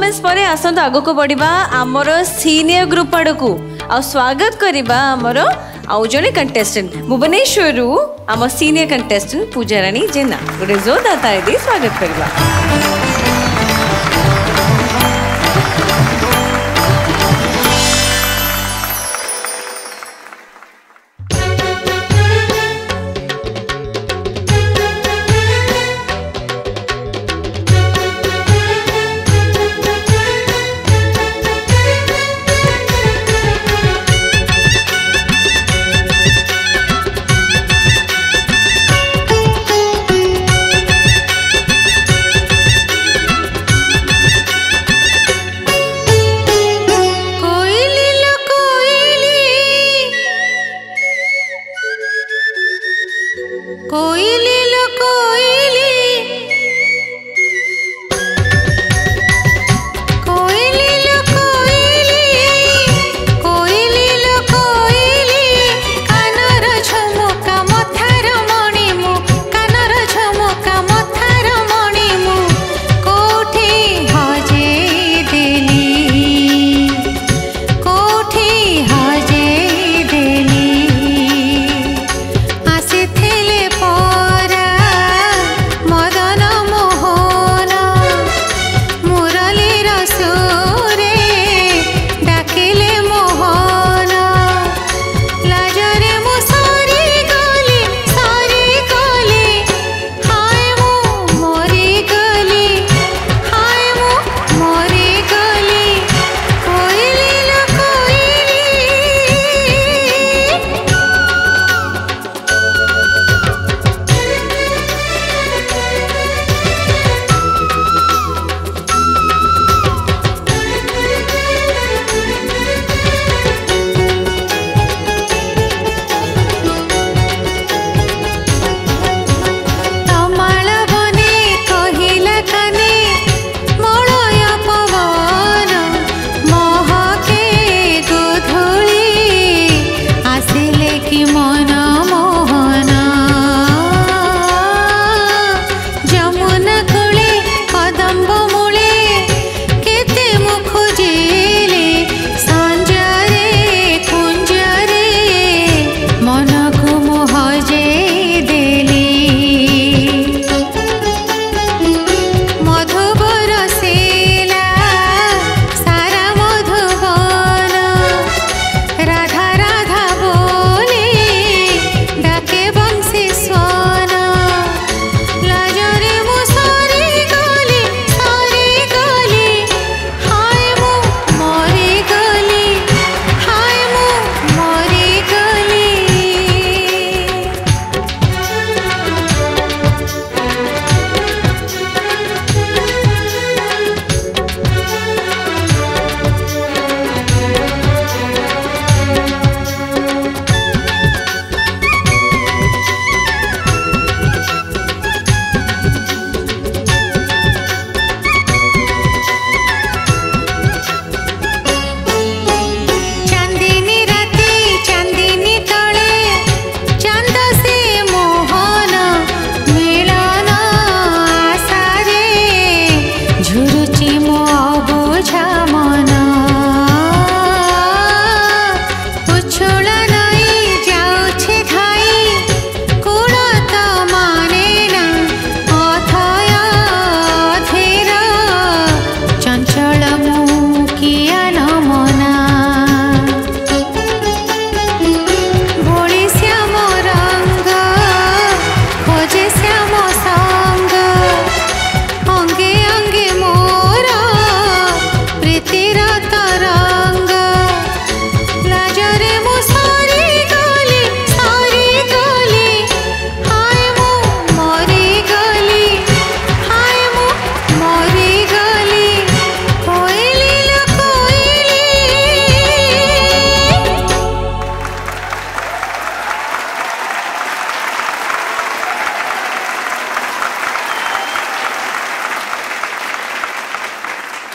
Performance पर आसंतु आगो को बढ़िबा आमर सीनियर ग्रुप आड़ को आ स्वागत करिबा आमर आउ जने कंटेस्टेंट भुवनेश्वर आम सीनियर कंटेस्टेंट पूजाराणी जेना गोटे जोरदार ताली दी स्वागत करिबा।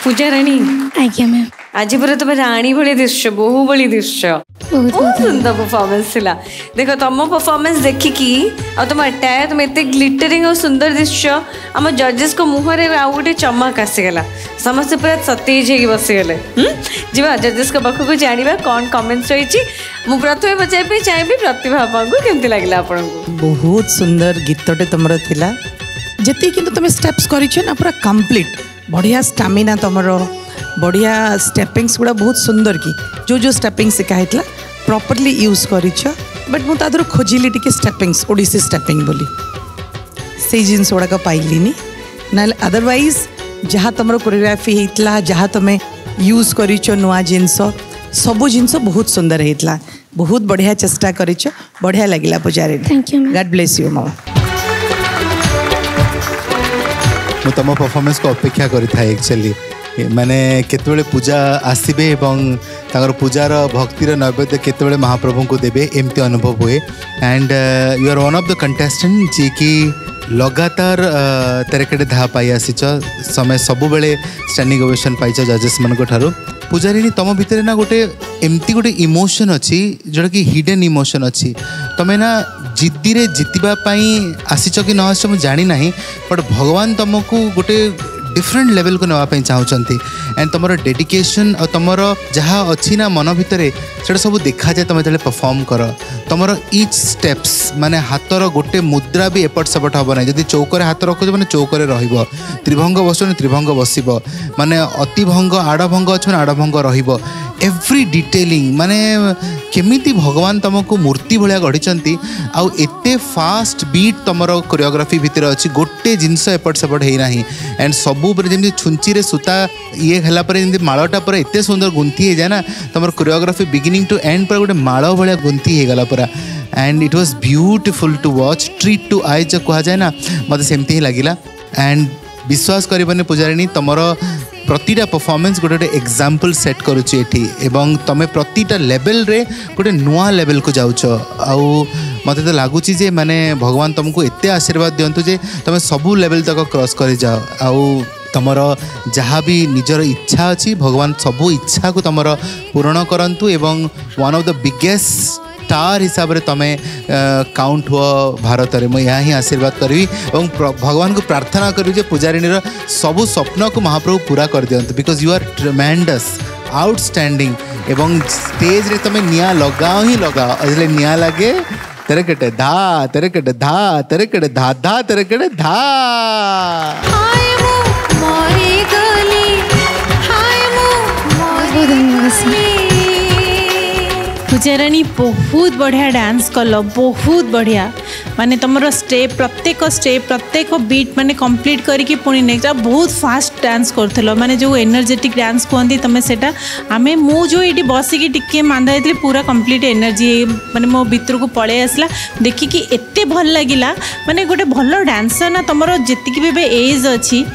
पूजा राणी आज्ञा मैम आज पर तुम राणी भाई दिश बोहू भाई दिश बहुत सुंदर परफॉर्मेंस थिला देख तुम परफॉर्मेंस देखिकी आ तुम अटायर तुम एते ग्लिटरिंग और सुंदर दिश्य आम जजेस को मुहरे आउ गोटे चमक आसीगला समस्त पूरा सतेज हो बसीगले जीवा जजेस को पाखक जाना कौन कमेंट्स रही मु प्रथम पचार चाहिए प्रतिभा आपको केमती लगे आपको बहुत सुंदर गीतटे तुमर थिला जति किंतु तुम स्टेप्स करिछ ना पूरा कंप्लीट बढ़िया स्टामिना तुमर बढ़िया स्टेपिंग्स गुड़ा बहुत सुंदर की जो स्टेपिंग शिखाईला प्रॉपर्ली यूज करिछ बट मु तादर खोजिली टिके स्टेपिंग्स ओडिसी स्टेपिंग बोली से जिनस गुड़ाक पाइलिनी ना अदरवाइज जहाँ तुम कोरियोग्राफी होता जहाँ तुम यूज करिछ नुआ जिनस सबू जिनस बहुत सुंदर होता बहुत बढ़िया चेष्टा करिछ बढ़िया लगिला पुजारी गॉड ब्लेस यू मम मु तुम परफॉर्मेंस को अपेक्षा करी एक्चुअली माने केतबेले पूजा आसबे एवं ताकर पूजार भक्तिर नैवेद्य केतबेले महाप्रभु को देबे एमती अनुभव हुए and you are one of the contestant ji की लगातार तेरेकेटे धा पाई आसीच समय सबु बेले स्टैंडिंग ओवेशन पाइच जजेस मन ठारू पूजारिणी तुम भितर ना गोटे एमती गोटे इमोशन अच्छी जोटा कि हिडन इमोशन अच्छी तुम्हें ना जिद्दी रे जितवा आसीच कि न आस जानी ना बट भगवान तुमको गोटे डिफरेंट लेवल को नापी चाहते एंड तुम डेडिकेशन और तुम जहाँ अच्छी ना मन भितर से सब देखा जाए तुम जो परफॉर्म कर तुम इच स्टेप्स माने हाथर गोटे मुद्रा भी एपट सेपट हम ना जब चौक हाथ रखुच मैंने चौक त्रिभंग बस त्रिभंग बस माने अतिभंग आड़भंग अच्छे आड़भंग एव्री डिटेलिंग माने केमिति भगवान तुमको मूर्ति भाया गढ़ी आउ एते फास्ट बीट तुम कोरियोग्राफी भितर अच्छी गोटे जिनस एपट सेपट होना एंड सबू जमी छुंची रे सूता ये है मालटा पर एत सुंदर गुंथी हो जाए ना तुम कोरियोग्राफी बिगिनिंग टू एंड पर गोटे माल भाया गुंथी हो गला पूरा and it was beautiful to watch treat to eye जो कह जाए ना मत सेमती ही लगिला एंड विश्वास करबने पुजारिणी तुमर प्रतिटा परफॉर्मेंस गोटे एग्जाम्पल सेट करुचे एवं तुम प्रतिटा लेवल रे गोटे नुआ लेवल को जाऊच आउ मत तो लगुच जे माने भगवान तुमको एते आशीर्वाद दिंतु जे तुम सबू लेवल तक क्रॉस कर जाओ आउ तुमर जहाँ भी निजर इच्छा अच्छी भगवान सबू इच्छा को तुमर पूरण करंतु एवं one of the biggest star हिसाब से तुम्हें काउंट हुआ भारत में मुझे ही आशीर्वाद करी और भगवान को प्रार्थना करी पूजारिणी सबू स्वप्न को महाप्रभु पूरा कर दियंतु because you are tremendous outstanding एवं स्टेज रे तुम्हें निया लगाओ ही लगाओ इसलिए निया लगे तेरे कटे धा तेरे कटे धा तेरे कटे धा धा तेरे कटे धा पूजाराणी बहुत बढ़िया डांस कल बहुत बढ़िया माने तुम प्रत्येक बीट माने कंप्लीट करके पुणी नेक्स्ट बहुत फास्ट डांस कर माने जो एनर्जेटिक डांस कहती तुम से आम मु जो ये बसिकी टिके मांदा होती पूरा कंप्लीट एनर्जी माने मो भितर को पलि आसला देखिकी एते भल लगिला माने गोटे भल डांसर ना तुम जी भी एज अच्छी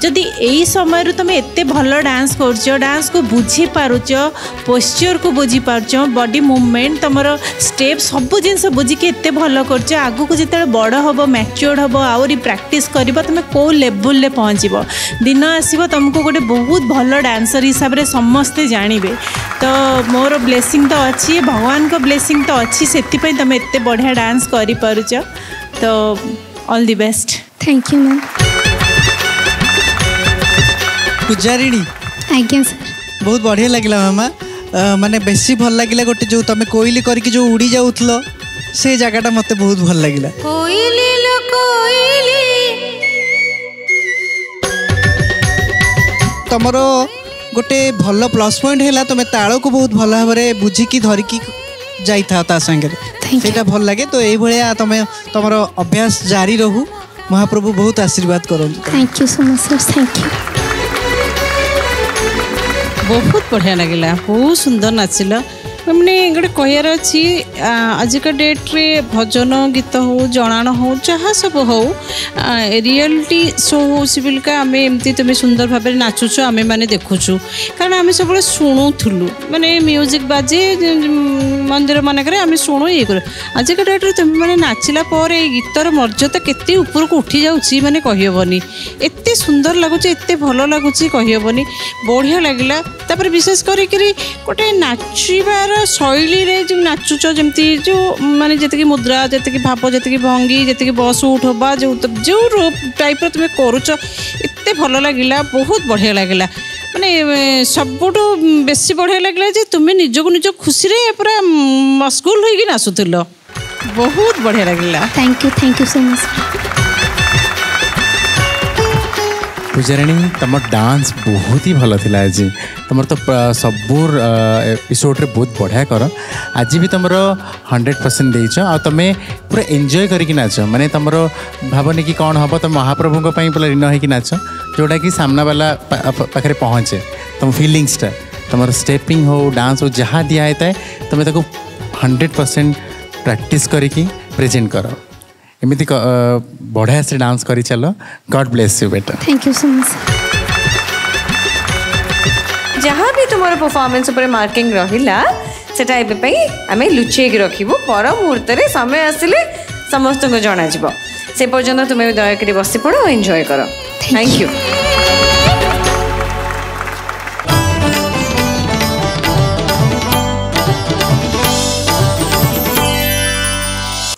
जदि यही समय तुम एत भल डांस कर डांस को बुझी पारुच पोस्चर को बुझी पारुच बॉडी मूवमेंट तुम स्टेप सब जिन बुझिकी एत भल कर आगु को जिते बड़ हम मैच्योर्ड हम आहरी प्रैक्टिस कर तुम कौ लेवल ले पहुँचब दिन आसब तुमको गोटे बहुत भल डांसर हिसाब से समस्ते जानवे तो मोर ब्लेसिंग तो अच्छी भगवान को ब्लेसिंग तो अच्छी से तुम एत बढ़िया डांस कर पारुच तो all the best thank you ma'am पूजारिणी आज्ञा सर बहुत बढ़िया लगिला मामा माने बेसी भल लगिला गोटे जो तुम कोइली करके जो उड़ी जाउथलो से जगहटा मते बहुत भल लगिला कोइली लो कोइली तमरो गोटे भल प्लस पॉइंट हैला तुम ताल को बहुत भल भाव बुझिकी धरिकी जाई था ता संगे सेटा भल लगे तो एई भलिया तुम अभ्यास जारी रहू महाप्रभु बहुत आशीर्वाद करन thank you so much sir thank you बहुत बढ़िया लगे बहुत सुंदर नाचिल मैंने गोटे कहर अच्छी आजिका डेट्रे भजन गीत हो जनाण हो जहाँ सब हो रियलिटी शो हो बोलिका आम एमती तुम सुंदर भाव नाचुच आम मैंने देखुचु कारण आम सब शुणुलु माने म्यूजिक बाजे मंदिर मानक आम शुणु ये कर आजिका डेट्रे तुम मैंने नाचिला गीतर मर्यादा केते ऊपर को उठी जाऊँगी मैंने कहीहबनी एत सुंदर लगुच एत भल लगुच कहीहबनी बढ़िया लगला तापर विशेष करी गोटे नाचबार शैली रे जो नाचुच जमती जो माने जैसे मुद्रा जी भाव जी भंगी जी बस उठवा जो जो टाइप तुम करुच एत भल लगिला बहुत बढ़िया लगला माने सबुठ बेसी बढ़िया लगला जे तुम्हें निजक निज खुशी रे पूरा मशगुल होगी नाचुल बहुत बढ़िया लगला थैंक यू सो मच पूजाराणी तुम डांस बहुत ही भल थिला आज तुम तो सबू एपिसोड रे बहुत बढ़िया कर आज भी तुम 100% देच आ तुम्हें पूरा एंजॉय करके नाच माने तुम भावनी कि कौन हम तुम महाप्रभु पूरा लीन होगी नाच जोटा कि सामना वाला पाखे पहुँचे तुम फिलिंग्सटा तुम स्टेपिंग हो डांस हो जहाँ दिया होता है तुम्हें 100% प्रैक्टिस करके प्रेजेंट करो एमती बढ़िया से डांस करी चलो गॉड ब्लेस यू बेटा थैंक यू सो मच जहाँ भी तुम्हारा परफॉर्मेंस ऊपर मार्किंग रहिला सेटा एबे पई आमे लुचेक रखिबो पर मुहूर्त रे समय आसिले समस्त को जणा जिवो से पर्यंत तुम्हें दया करी बसी पड़ो एंजॉय करो थैंक यू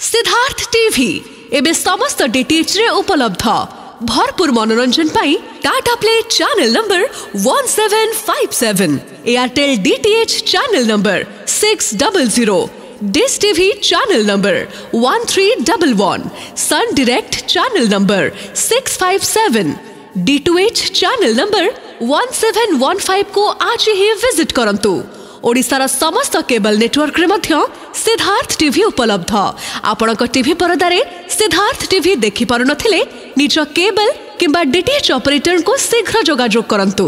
सिद्धार्थ टीवी एबे समस्त डीटीएच रे उपलब्ध भरपूर मनोरंजन पाई Tata play channel number 1757 Airtel DTH channel number 600 Dish TV channel number 1311 Sun Direct channel number 657 D2H channel number 1715 को आज ही विजिट करंतु ओडिशार समस्त केबल नेटवर्क रे मध्य सिद्धार्थ टीवी उपलब्ध आपणक टीवी परदारे सिद्धार्थ टीवी देखि पारु नथिले निज केबल किंबा डीटीएच ऑपरेटर को शीघ्र जोगाजोग करंतु।